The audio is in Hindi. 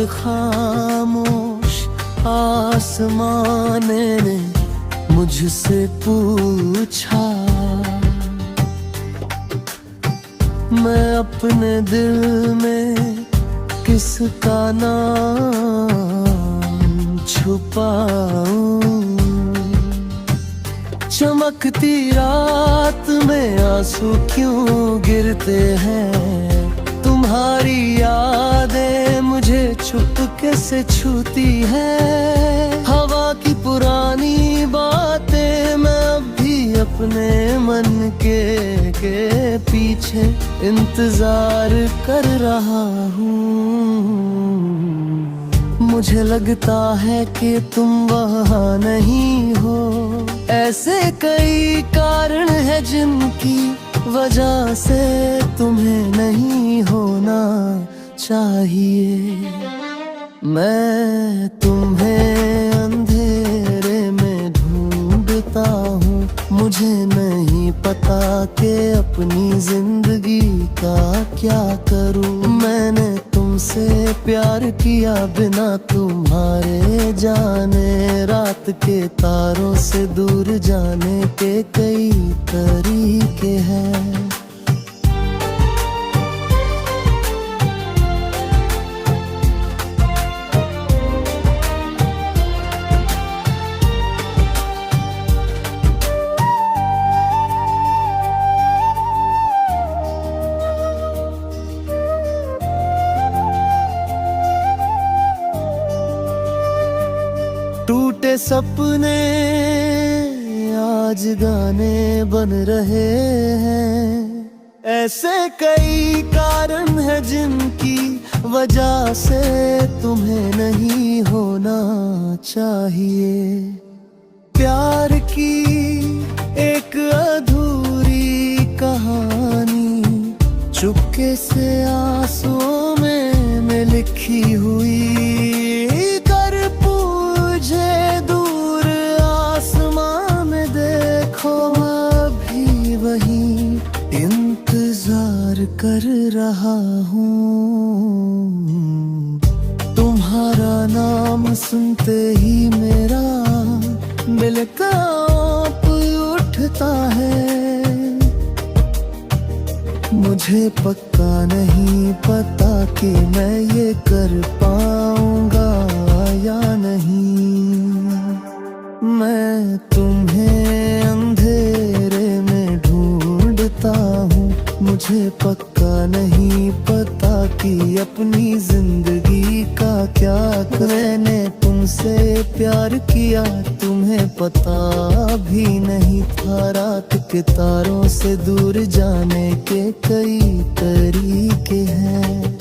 खामोश आसमान ने मुझसे पूछा, मैं अपने दिल में किसका नाम छुपाऊं। चमकती रात में आंसू क्यों गिरते हैं, तुम्हारी यादें मुझे चुपके से छूती हैं। हवा की पुरानी बातें मैं अब भी अपने मन के पीछे इंतजार कर रहा हूँ। मुझे लगता है कि तुम वहाँ नहीं हो, ऐसे कई कारण हैं जिनकी वजह से तुम्हें नहीं होना चाहिए। मैं तुम्हें अंधेरे में ढूंढता हूँ, मुझे नहीं पता कि अपनी जिंदगी का क्या करूँ। मैंने तुमसे प्यार किया बिना तुम्हारे जाने, रात के तारों से दूर जाने के कई तरीके हैं। टूटे सपने आज गाने बन रहे हैं, ऐसे कई कारण हैं जिनकी वजह से तुम्हें नहीं होना चाहिए। प्यार की एक अधूरी कहानी चुपके से आंसुओं में लिखी हुई, कर रहा हूँ। तुम्हारा नाम सुनते ही मेरा दिल कांप उठता है। मुझे पक्का नहीं पता कि मैं ये कर पाऊंगा या नहीं। मैं तुम्हें अंधेरे में ढूंढता हूँ, मुझे पक्का नहीं पता कि अपनी जिंदगी का क्या करूं। मैंने तुमसे प्यार किया तुम्हें पता भी नहीं था, रात के तारों से दूर जाने के कई तरीके हैं।